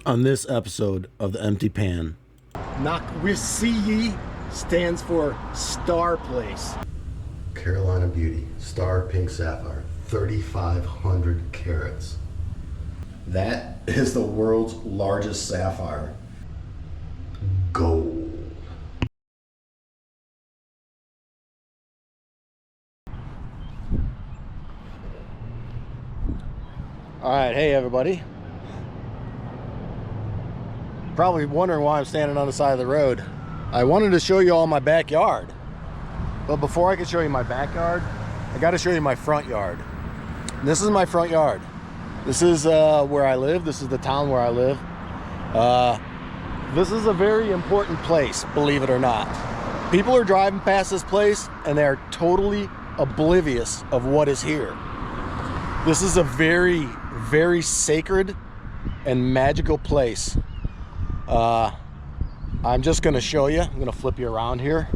On this episode of The Empty Pan, Nikwasi stands for Star Place. Carolina Beauty, Star Pink Sapphire, 3,500 carats. That is the world's largest sapphire. Gold. All right, hey everybody. Probably wondering why I'm standing on the side of the road. I wanted to show you all my backyard. But before I can show you my backyard, I got to show you my front yard. This is my front yard. This is where I live. This is the town where I live. This is a very important place, believe it or not. People are driving past this place and they're totally oblivious of what is here. This is a very, very sacred and magical place. I'm just going to show you. I'm going to flip you around here.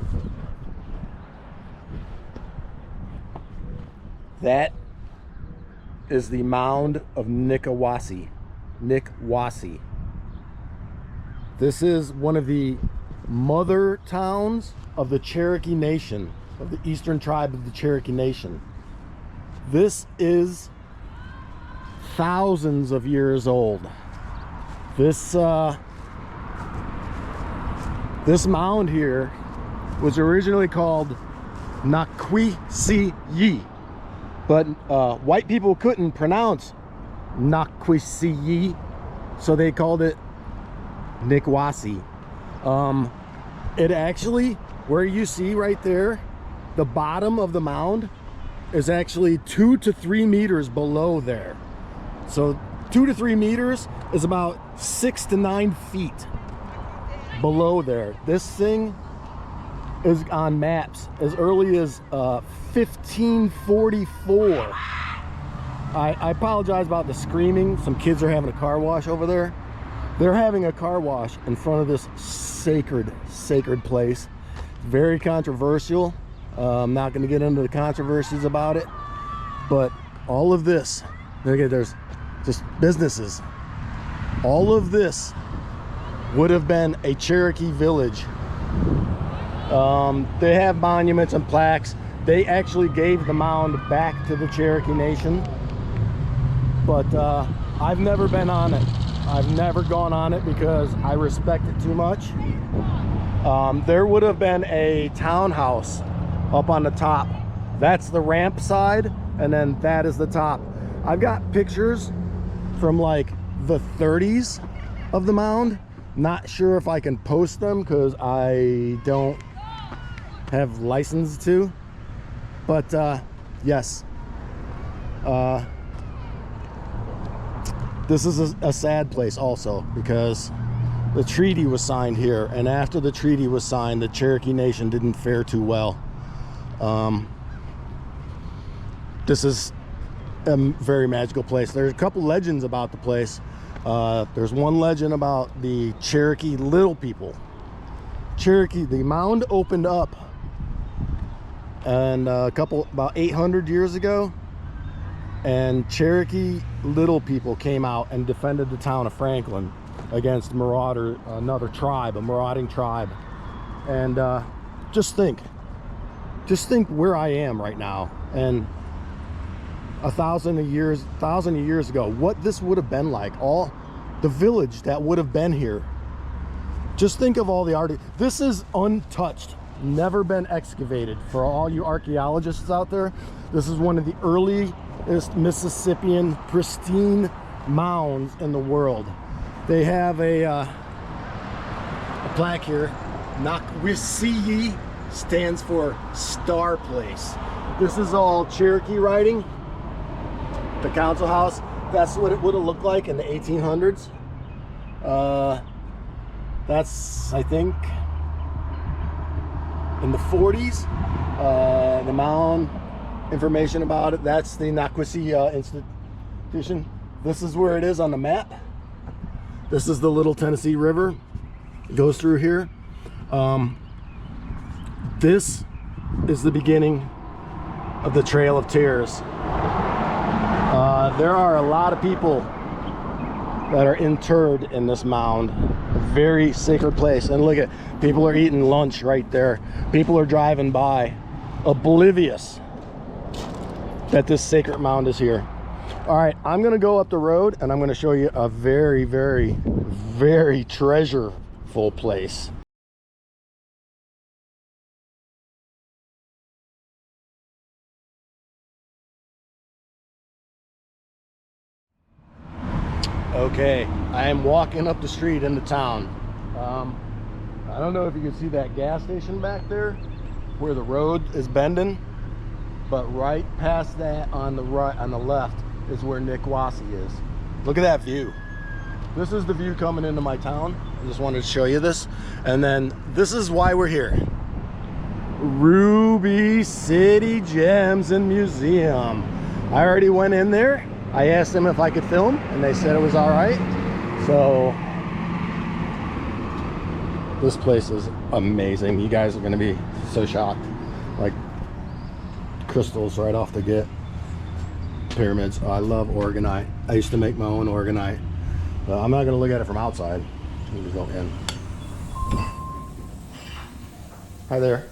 That is the Mound of Nikwasi. This is one of the mother towns of the Cherokee Nation, of the eastern tribe of the Cherokee Nation. This is thousands of years old. This mound here was originally called Nikwasi, but white people couldn't pronounce Nikwasi, so they called it Nikwasi. It actually, where you see right there, the bottom of the mound is actually 2 to 3 meters below there. So 2 to 3 meters is about 6 to 9 feet below there. This thing is on maps as early as 1544. I apologize about the screaming. Some kids are having a car wash over there. They're having a car wash in front of this sacred place. Very controversial. I'm not going to get into the controversies about it, but all of this, there's just businesses. All of this would have been a Cherokee village. They have monuments and plaques. They actually gave the mound back to the Cherokee Nation, but I've never been on it. I've never gone on it because I respect it too much. There would have been a townhouse up on the top. That's the ramp side, and then that is the top. I've got pictures from like the 30s of the mound. Not sure if I can post them because I don't have license to, but yes, this is a sad place also because the treaty was signed here, and after the treaty was signed, the Cherokee Nation didn't fare too well. This is a very magical place. There's a couple legends about the place. There's one legend about the Cherokee little people. The mound opened up and about 800 years ago, and Cherokee little people came out and defended the town of Franklin against another tribe, a marauding tribe. And just think where I am right now, and 1,000 years ago, what this would have been like, all the village that would have been here. Just think of all the art. This is untouched, never been excavated. For all you archaeologists out there, this is one of the earliest Mississippian pristine mounds in the world. They have a plaque here. Nikwasi stands for Star Place. This is all Cherokee writing. The council house, that's what it would have looked like in the 1800s. That's, I think, in the 40s. The mound, information about it, that's the Nikwasi institution. This is where it is on the map. This is the Little Tennessee River. It goes through here. This is the beginning of the Trail of Tears. There are a lot of people that are interred in this mound. A very sacred place. And look at, people are eating lunch right there. People are driving by, oblivious that this sacred mound is here. All right, I'm gonna go up the road and I'm gonna show you a very, very, very treasureful place. Okay, I am walking up the street into town. I don't know if you can see that gas station back there where the road is bending, but right past that on the right, on the left, is where Nikwasi is. Look at that view. This is the view coming into my town. I just wanted to show you this. And then this is why we're here. Ruby City Gems and Museum. I already went in there. I asked them if I could film and they said it was all right. So this place is amazing. You guys are gonna be so shocked. Like crystals right off the get. Pyramids. Oh, I love organite. I used to make my own organite. But I'm not gonna look at it from outside. I'm gonna go in. Hi there.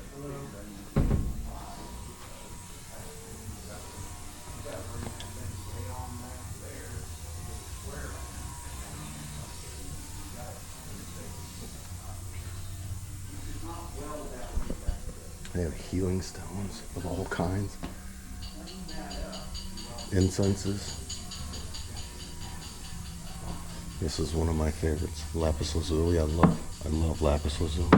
They have healing stones of all kinds. Incenses. This is one of my favorites, lapis lazuli. I love lapis lazuli.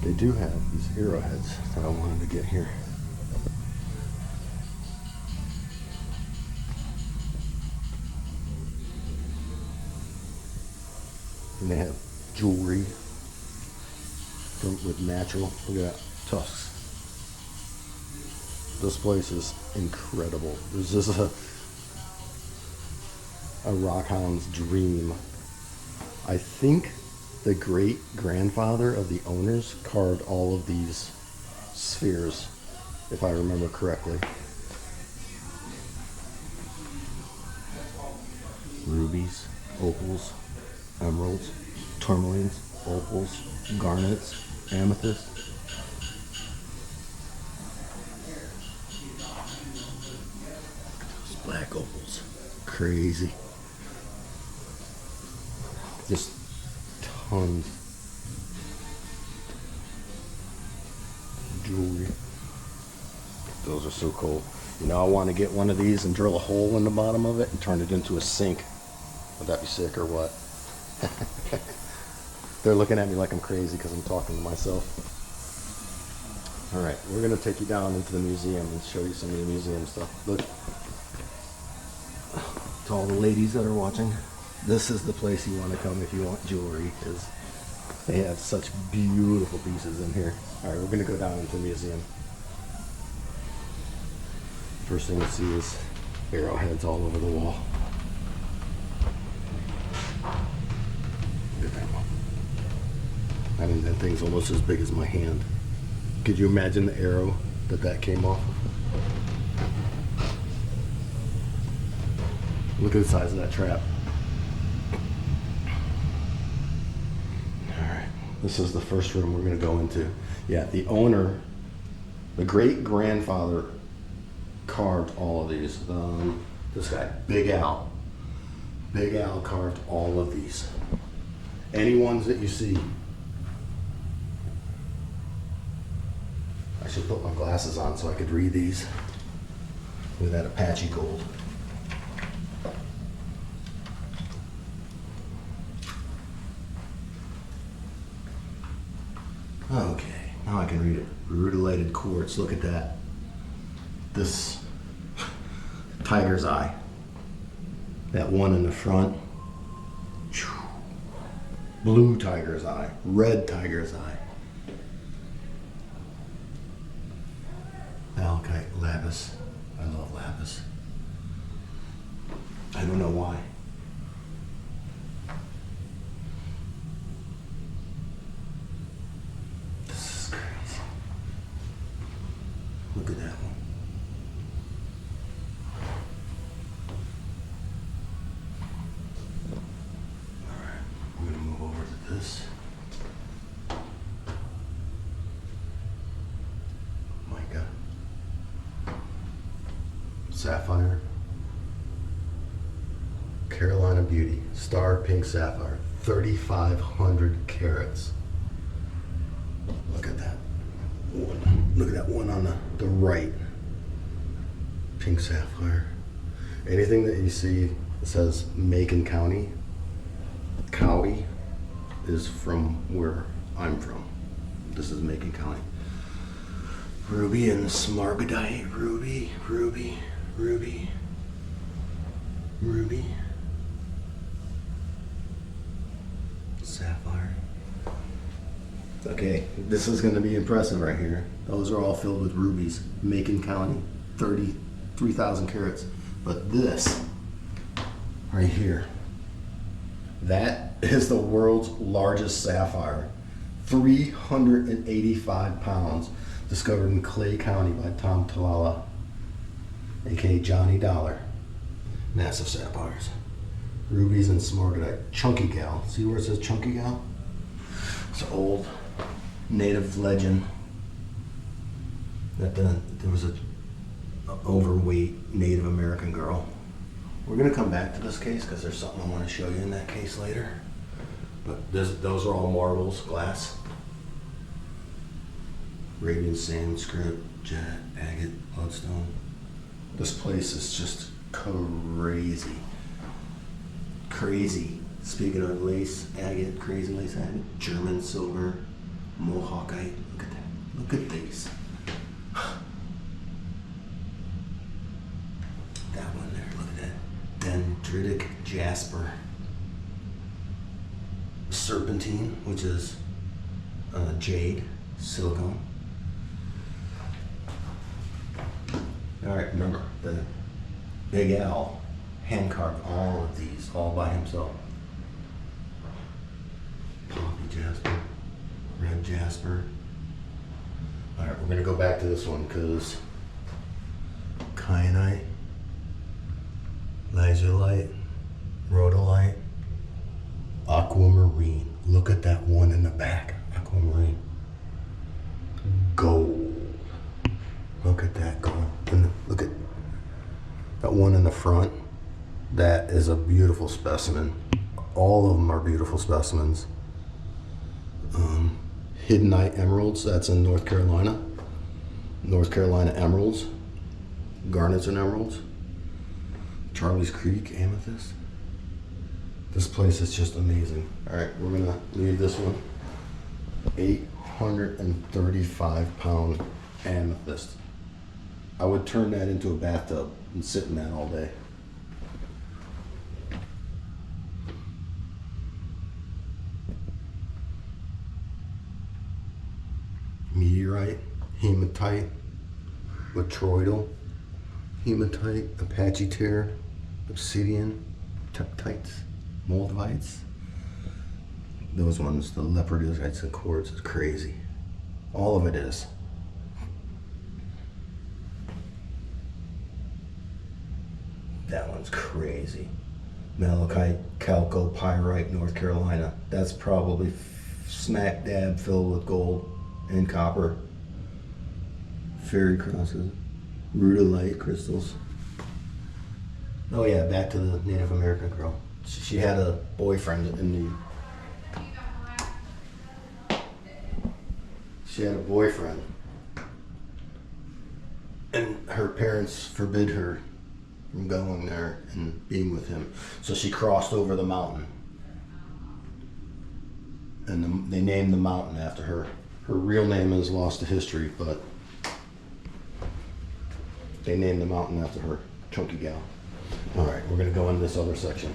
They do have these arrowheads that I wanted to get here. And they have jewelry with natural, look at that, tusks. This place is incredible. This is a rock hound's dream. I think the great grandfather of the owners carved all of these spheres, if I remember correctly. Rubies, opals, emeralds, tourmalines, opals, garnets, amethyst. Those black opals, crazy. Just tons of jewelry. Those are so cool. You know, I want to get one of these and drill a hole in the bottom of it and turn it into a sink. Would that be sick or what? They're looking at me like I'm crazy because I'm talking to myself. All right, we're gonna take you down into the museum and show you some of the museum stuff. Look, to all the ladies that are watching, this is the place you want to come if you want jewelry, because they have such beautiful pieces in here. All right, we're gonna go down into the museum. First thing you see is arrowheads all over the wall. Look at that one. I mean, that thing's almost as big as my hand. Could you imagine the arrow that came off? Look at the size of that trap. All right, this is the first room we're going to go into. Yeah, the owner, the great grandfather, carved all of these. This guy, Big Al. Big Al carved all of these. Any ones that you see. I should put my glasses on so I could read these. Look at that Apache gold. Okay, now I can read it. Rutilated quartz, look at that. This tiger's eye. That one in the front. Blue tiger's eye, red tiger's eye. Malachite, lapis. I love lapis. I don't know why. This is crazy. Look at that one. sapphire. Carolina Beauty, star pink sapphire, 3,500 carats. Look at that one. Look at that one on the right. Pink sapphire. Anything that you see that says Macon County, is from where I'm from. This is Macon County. Ruby and smaragdite, ruby, sapphire. Okay, this is going to be impressive right here. Those are all filled with rubies. Macon County, 33,000 carats. But this right here, that is the world's largest sapphire. 385 pounds, discovered in Clay County by Tom Talala, aka Johnny Dollar. Massive sapphires. Rubies and smaragdite. Chunky gal. See where it says chunky gal? It's an old native legend that there was a overweight Native American girl. We're gonna come back to this case because there's something I want to show you in that case later. But those are all marbles, glass. Arabian sand, script, jet, agate, bloodstone. This place is just crazy. Crazy. Speaking of lace, agate, crazy lace agate, German silver, Mohawkite. Look at that. Look at these. That one there, look at that. Dendritic jasper. Serpentine, which is jade, silicone. All right, remember, the Big Al hand carved all of these all by himself. Poppy jasper, red jasper. All right, we're gonna go back to this one because kyanite, lazulite, rhodolite, aquamarine. Look at that one in the back, aquamarine. Gold. Look at that gold. And look at that one in the front. That is a beautiful specimen. All of them are beautiful specimens. Hiddenite emeralds, that's in North Carolina. North Carolina emeralds. Garnets and emeralds. Charlie's Creek amethyst. This place is just amazing. All right, we're gonna leave this one. 835-pound amethyst. I would turn that into a bathtub and sit in that all day. Meteorite, hematite, botryoidal, hematite, Apache tear, obsidian, tektites, moldivites. Those ones, the leopardites and quartz is crazy. All of it is. That one's crazy. Malachite, chalcopyrite, North Carolina. That's probably smack dab filled with gold and copper. Fairy crosses, rhodolite crystals. Oh yeah, back to the Native American girl. She had a boyfriend in the. She had a boyfriend, and her parents forbid her from going there and being with him. So she crossed over the mountain, and they named the mountain after her. Her real name is lost to history, but they named the mountain after her, Chunky Gal. All right, we're gonna go into this other section.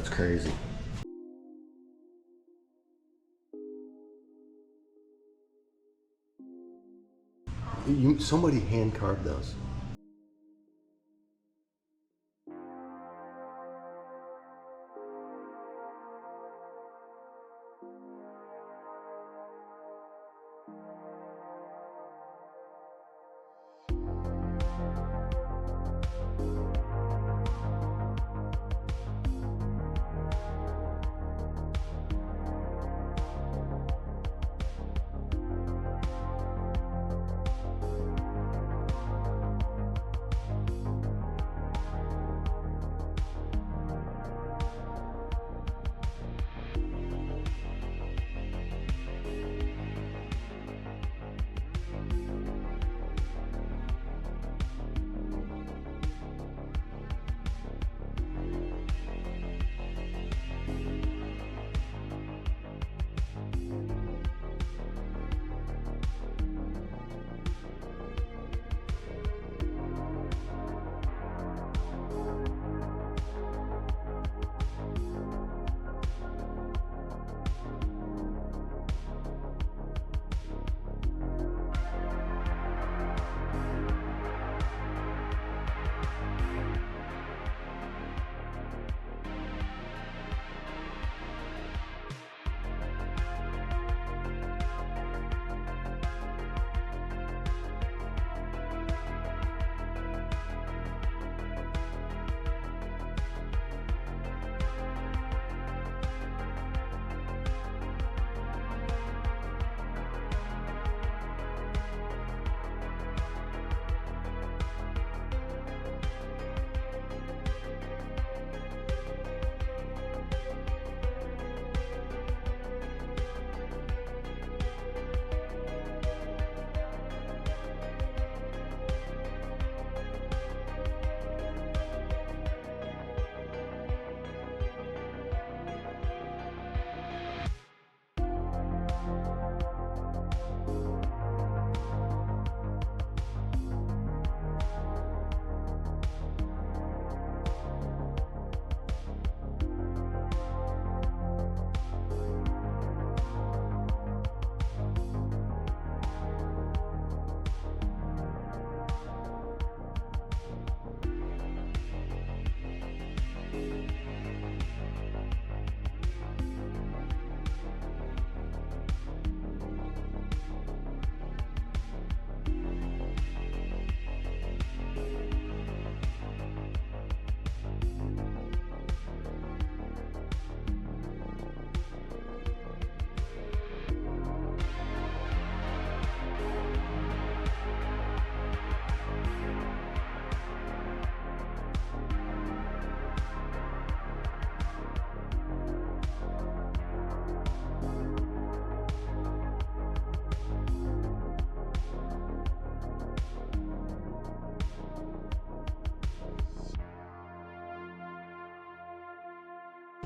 That's crazy. Somebody hand carved those.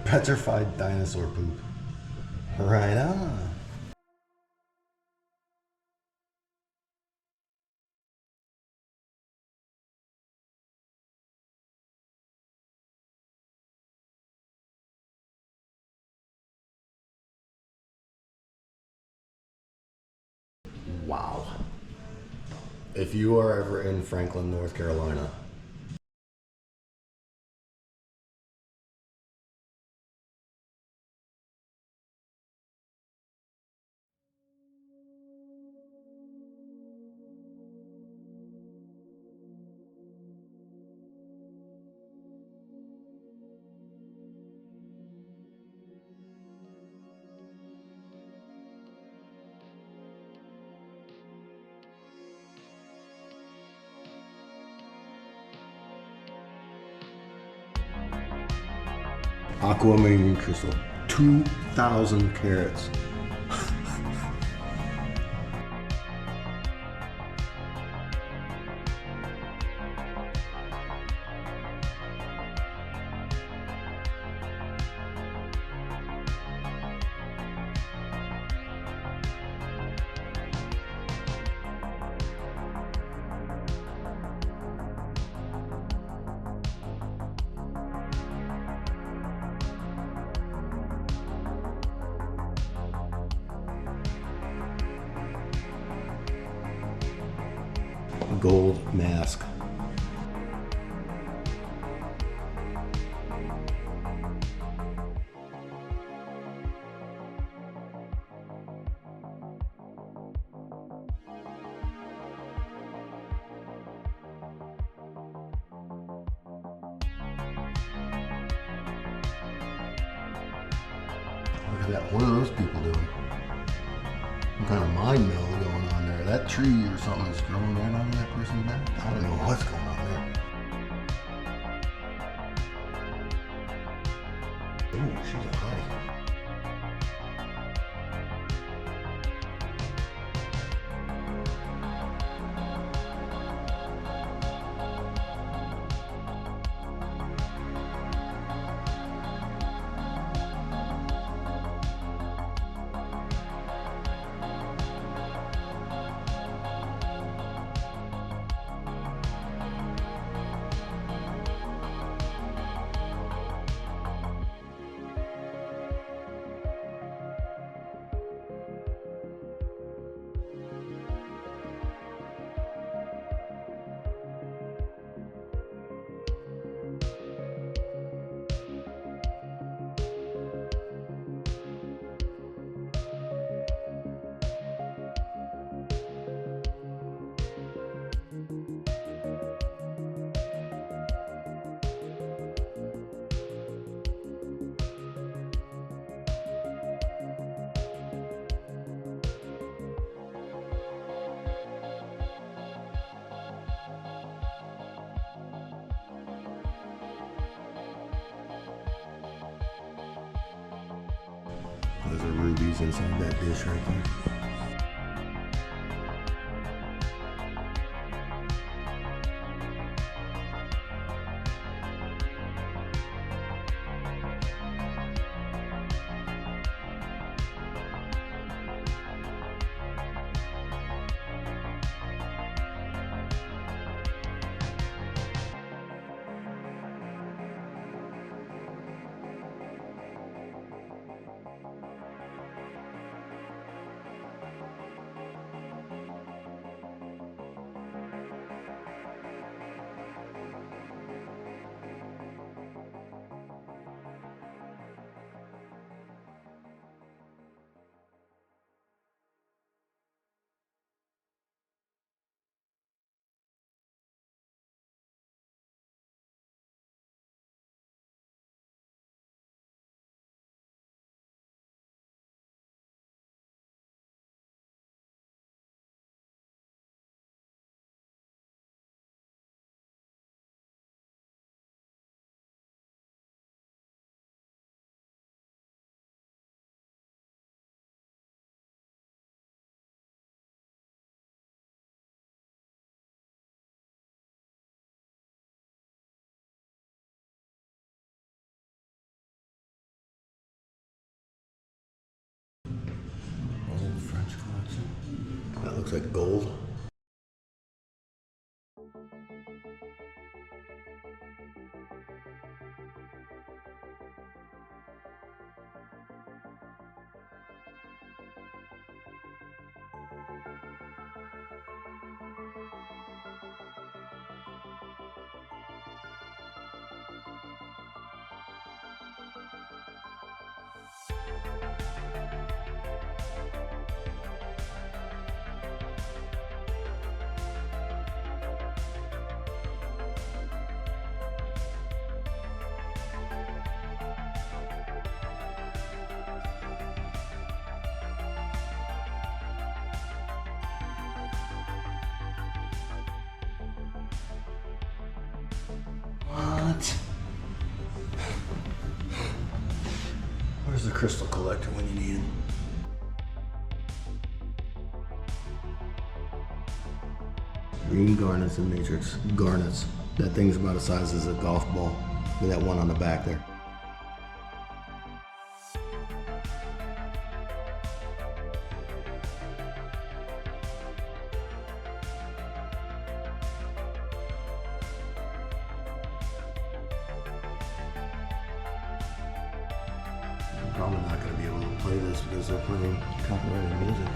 Petrified dinosaur poop. Right on. Wow. If you are ever in Franklin, North Carolina, aquamarine crystal, 2,000 carats. gold mask. Look at that. What are those people doing? Some kind of mind meld going on there. That tree or something is growing right onto that person's back. I don't know what's going on there. Ooh, she's a hottie. Those are rubies inside that dish right there. Old French collection. That looks like gold. What? Where's the crystal collector when you need him? Green garnets and matrix garnets. That thing's about the size as a golf ball. Look at that one on the back there. I'm probably not going to be able to play this because they're playing copyrighted music.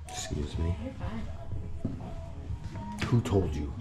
Excuse me. Who told you?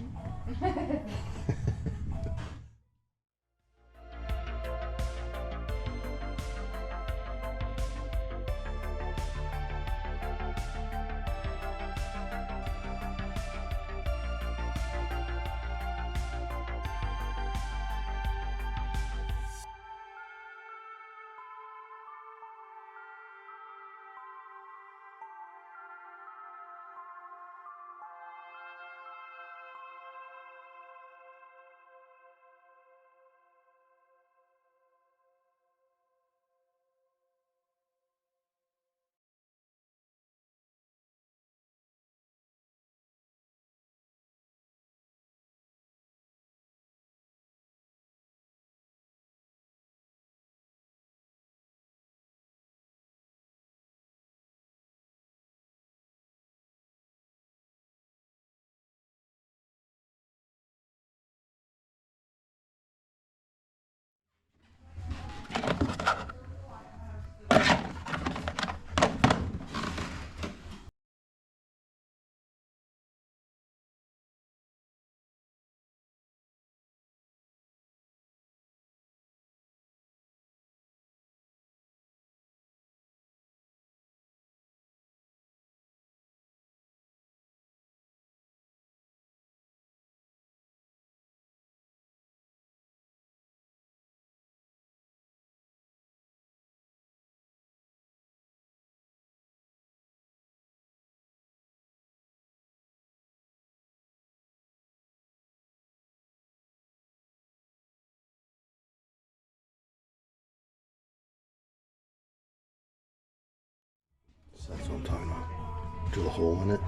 So that's what I'm talking about. Drill a hole in it.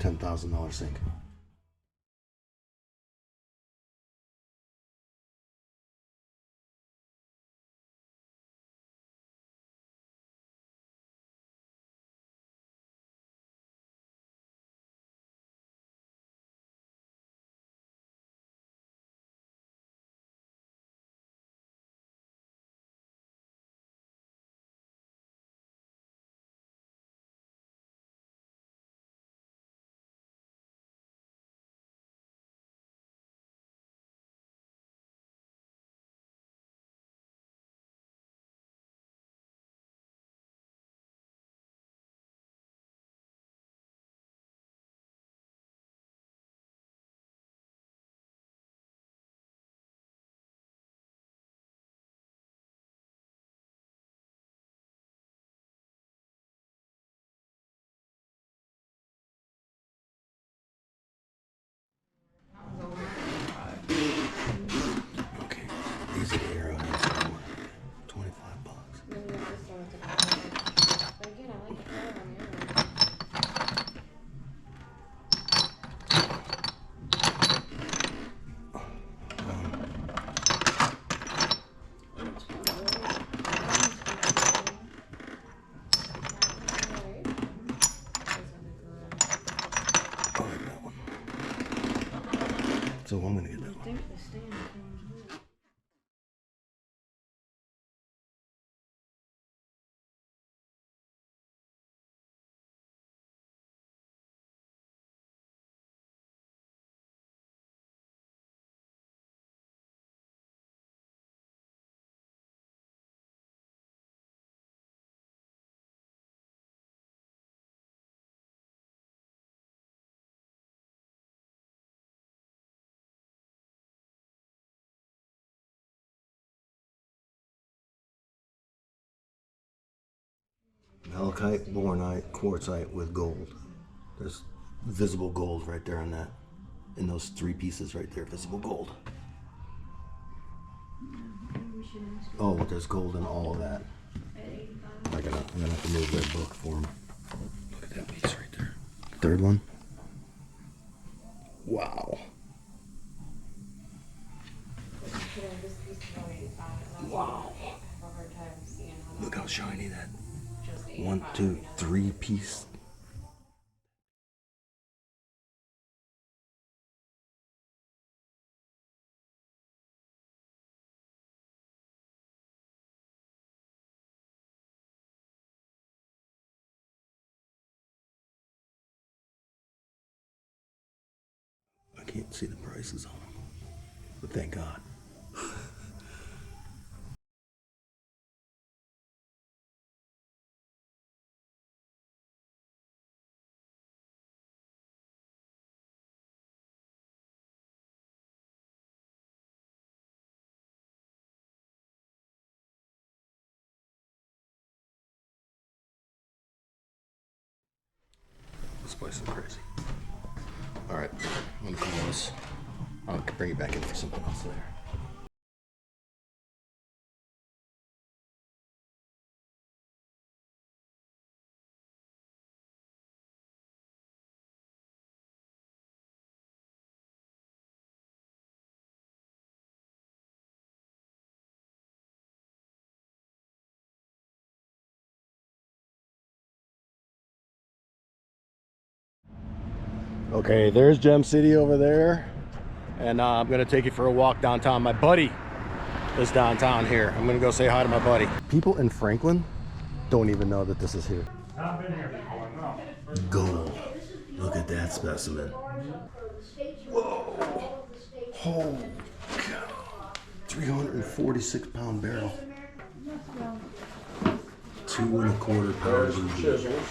$10,000 sink. Okay, these are the arrowheads. $25. But again, I like the color on the arrow. I like that one. So I'm gonna get that one. I think the stand comes with. Malachite, bornite, quartzite with gold. There's visible gold right there in that. In those three pieces right there, visible gold. Oh, but there's gold in all of that. I'm gonna have to move that book for him. Look at that piece right there. Third one. shiny that 1, 2, 3 piece. I can't see the prices on them, but thank God. This place is crazy. All right, I'm gonna call this. I'll bring it back in for something else later. Okay, there's Gem City over there, and I'm gonna take you for a walk downtown. My buddy is downtown here. I'm gonna go say hi to my buddy. People in Franklin don't even know that this is here. I've been here before, no. Gold. Look at that specimen. Whoa. Holy cow. 346-pound barrel. 2 1/4 pounds.